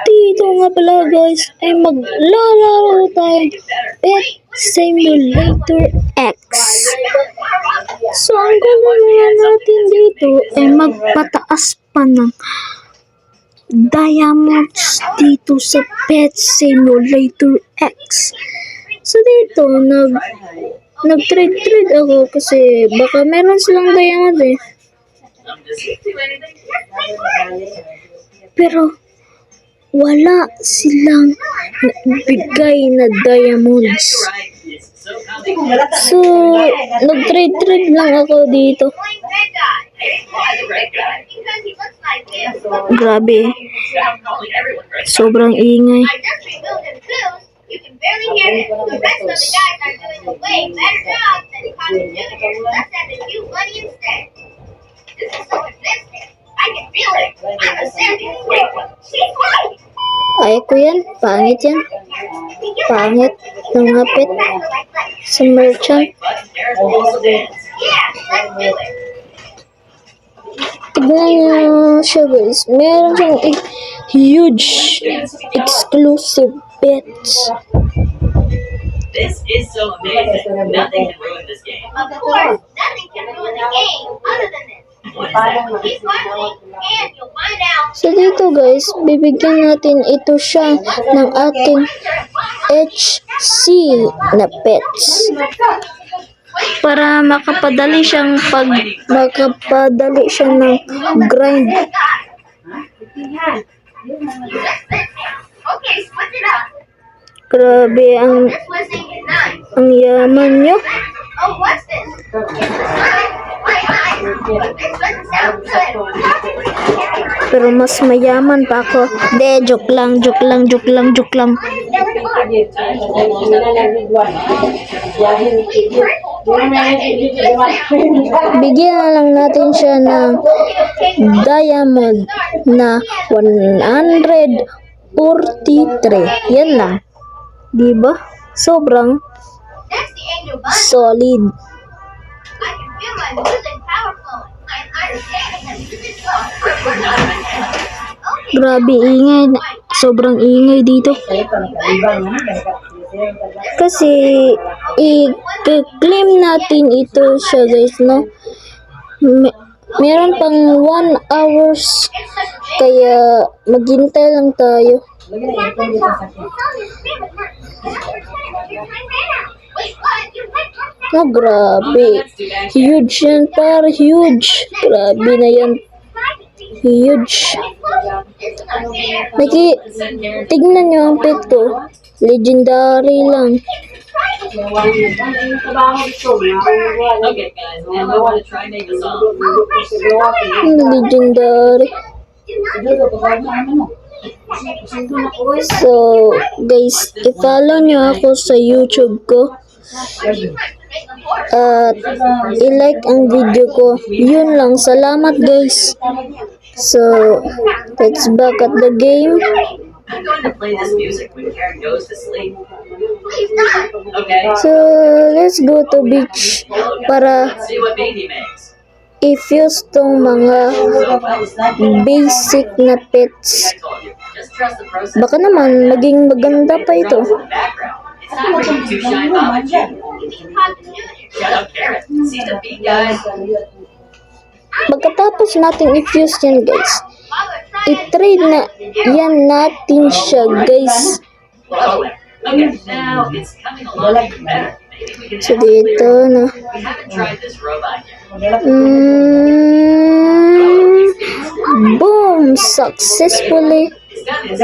dito nga pala guys ay maglalaro tayo Pet Simulator X. So ang gagawin natin dito ay magpataas pa ng diamonds dito sa Pet Simulator X. So dito nag-trade ako kasi baka meron silang diamond eh. Pero wala silang bigay na diamonds. So, nag-trade lang ako dito. Grabe. Sobrang ingay. You can barely hear it. The rest of the guys are doing a way better job than Cosmo Jr. Let's have a few money instead. This is so expensive. I can feel it. I'm a champion. She's right. Ay ko yan. Pangit yan. Pangit. Nangapit. Sa merchant. Yeah, let's do it. Tignan nyo siya guys. Meron siyang huge exclusive pets. This is so amazing. Nothing can ruin this game. Of course, nothing can ruin the game other than this. What is that? Keep watching, and you'll find out. So dito guys, bibigyan natin ito siya ng ating HC na pets. Para makapadali siyang ng grind. Okay, switch it up. Grabe ang This twisting is nice. yaman nyo. Oh, what's this? It's a sign. My eyes. This doesn't sound good. Pero mas mayaman pa ako. De, joke lang. Bigyan na lang natin siya ng diamond na 143. Yan lang. Diba? Sobrang That's the angel button. solid. I can feel my music power flowing. I understand it has music flow. Okay. Grabe ingay. Sobrang ingay dito. Kasi i-claim natin ito siya guys, no? Meron pang 1 hours kaya maghintay lang tayo. Wait, what? You went Oh, grabe. Huge yan, par. Huge. Grabe na yan. Huge. Tignan nyo ang pet ko. Legendary lang. Okay, guys, now I want to try and make a song. Legendary. So, guys, i-follow nyo ako sa YouTube ko. At i-like ang video ko. Yun lang. Salamat guys. So, let's back at the game. I'm going to play this music when Karen goes to sleep. Please stop. Okay? So, let's go to beach para Let's see what baby makes. i-fuse tong mga basic na pets. I told you, just trust the process. Baka naman maging maganda pa ito. Background. It's not really too shy about you. You mean Cosmo Jr. Shut up, Karen. See the beat, guys. Pagkatapos natin i-fuse yan guys, Father, try it. i-trade na yan natin siya guys. Whoa. Okay, now it's coming along even better. Maybe we can So dito na. We haven't tried this robot yet. Boom! Successfully. It's got this.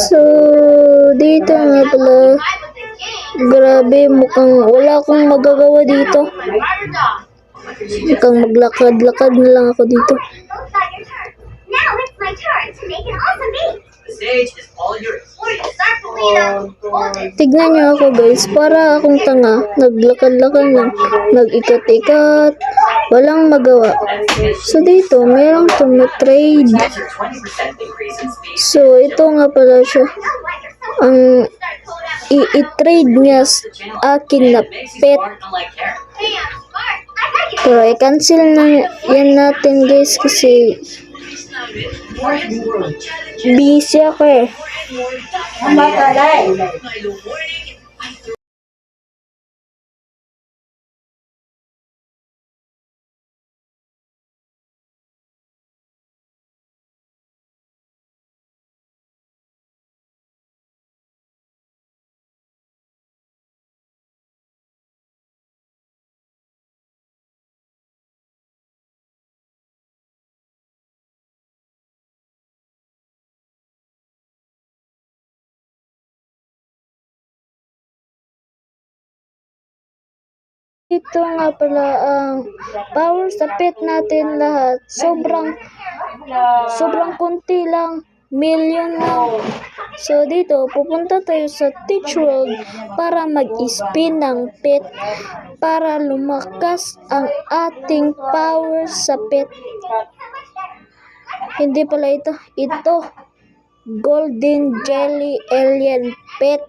So dito nga pala. Try with the game. Grabe, mukhang wala akong magagawa dito. Harder dog. Mukhang maglakad-lakad na lang ako dito. Looks like your turn. Now it's my turn to make an awesome beat. The stage is all yours. Start to lean up. Hold it. Tignan nyo ako guys, para akong tanga. Naglakad-lakad lang. Nag-ikat-ikat. Walang magawa. So dito, merong tumitrade. That's your 20% increase in speed. So ito nga pala siya. Ang i-trade niya sa akin na Makes you pet. smart unlike Karen. Hey, I'm smart. I like it. Pero i-cancel na yan natin guys kasi Busy ako eh. Ang matalay. Ito nga pala ang power sa pet natin lahat. Sobrang konti lang. Million lang. So dito, pupunta tayo sa Teach World para mag-spin ng pet para lumakas ang ating power sa pet. Hindi pala ito. Ito. Golden Jelly Alien Pet.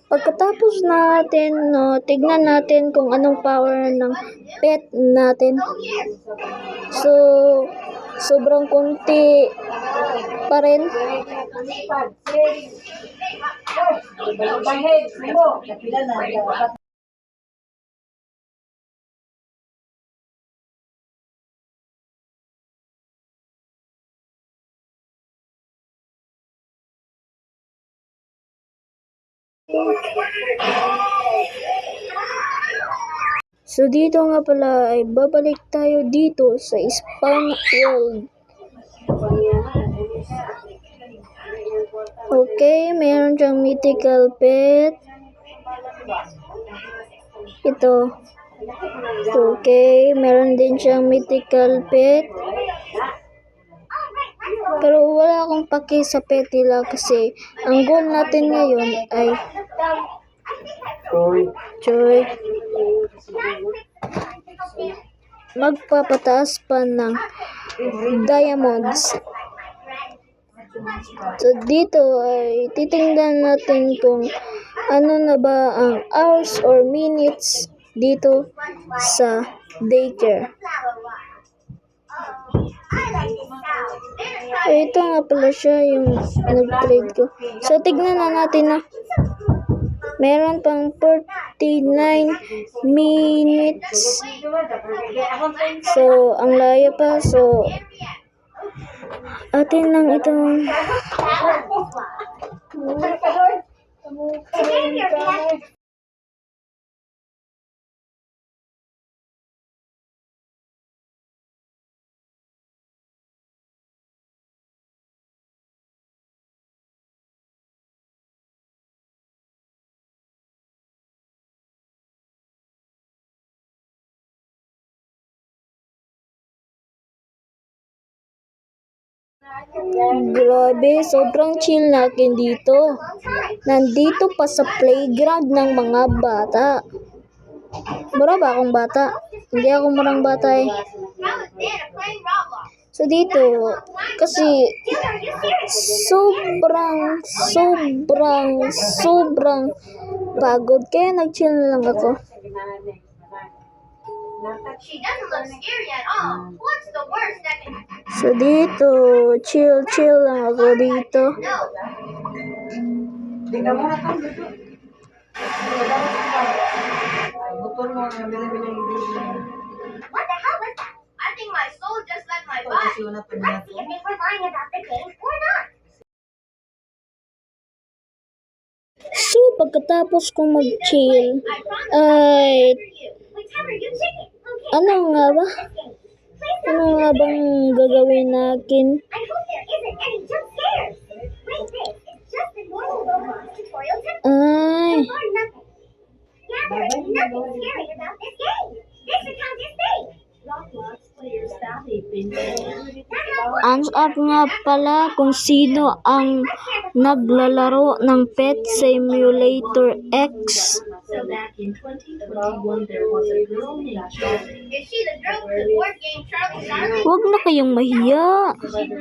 Pagkatapos natin, tignan natin kung anong power ng pet natin. So, sobrang konti pa rin. So dito nga pala ay babalik tayo dito sa Spawn World. Okay, meron siyang mythical pet. Ito. Okay, meron din siyang mythical pet. Pero wala akong paki sa pet nila kasi ang goal natin ngayon ay Joy. Magpapataas pa ng diamonds. So dito ay titingnan natin kung ano na ba ang hours or minutes dito sa daycare. Ito nga pala siya yung nag-trade ko. So tignan na natin na. Meron pang 49 minutes. So ang layo pa. So Atin lang itong grabe, sobrang chill natin dito. Nandito pa sa playground ng mga bata. Mura ba akong bata? Hindi ako murang bata eh. How is Nana playing Roblox? So dito, kasi sobrang pagod. Kaya nag-chill na lang ako. She doesn't look scary at all. What's the worst that can happen? So dito, chill lang ako dito. No. Di ka muna kang dito. Butol mo ang bila-bila yung video. What the hell was that? I think my soul just left my body. Kasi wala pa niya. Let's see if they were lying about the game or not. So pagkatapos kong mag-chill, I promise ay for you. Wait, Trevor, you chicken. Okay. ano nga ba? Please Ano don't. nga bang gagawin natin? I hope there isn't any jump scares. Wait, this. It's just a normal Roblox tutorial template. Ay, So far, nothing. Yeah, there is nothing scary about this game. This account is fake. Roblox players thought they'd been ang up nga pala kung sino ang naglalaro ng Pet Simulator X. So back in 2021, there was a girl named Charlie. Is she the girl with the board game Charlie? Huwag na kayong mahiya.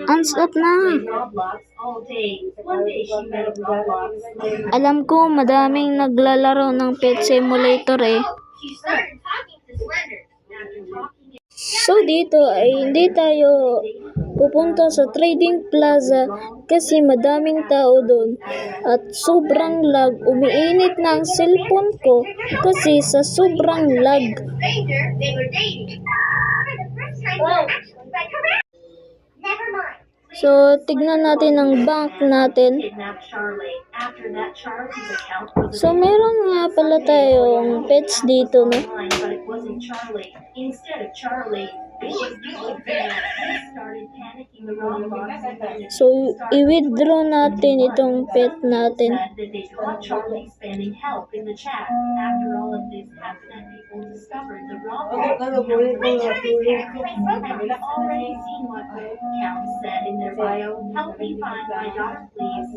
Ans up na. Roblox all day. One day she met a Roblox player. Alam ko madaming naglalaro ng Pet Simulator eh. She started talking to Slender. After talking So dito ay hindi tayo pupunta sa trading plaza kasi madaming tao doon at sobrang lag. Umiinit na ang cellphone ko kasi sa sobrang lag. Stranger, they were dating. For the first time, they actually read correct. Never mind. So tignan natin ang bank natin. kidnapped Charlie. After that, Charlie's account was So meron nga pala tayong pets dito, no? online, but it wasn't Charlie. Instead of Charlie, it was Big Bear. He started panicking the Roblox and So i-withdraw natin itong pet natin. said that they caught Charlie spamming help in the chat. After all of this happened, people discovered the Roblox account and we've already seen what both accounts said in their bio. Help me find my daughter, please.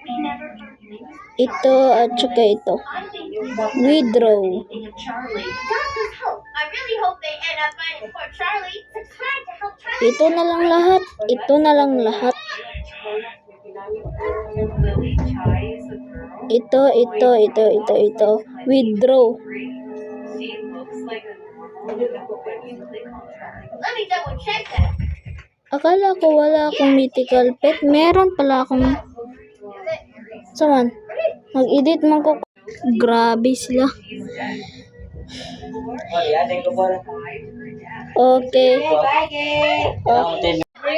We never heard news. Ito at saka ito. I think we won't Withdraw. anything of Charlie. Don't lose hope. I really hope they end up finding poor Charlie. Subscribe to help Charlie. Ito na lang lahat. Ito na lang lahat. Lily Chai is a girl. Ito. Withdraw. She looks like a normal when you click on her. Let me double check that. Akala ko wala akong mythical pet. Meron pala akong... Saman? Mag-edit man ko. Grabe sila. Okay.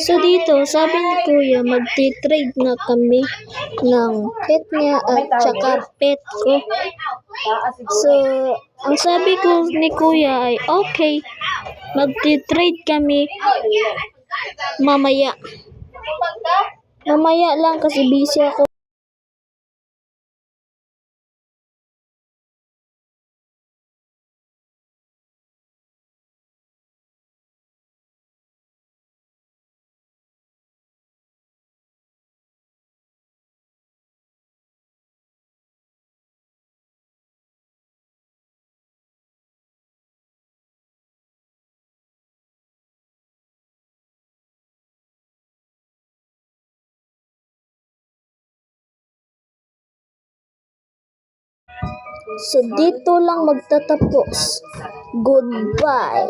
So dito, sabi ni Kuya, magti-trade na kami ng pet niya at saka pet ko. So, ang sabi ko ni Kuya ay, okay, magti-trade kami mamaya. Mamaya lang kasi busy ako. So dito lang magtatapos. Goodbye.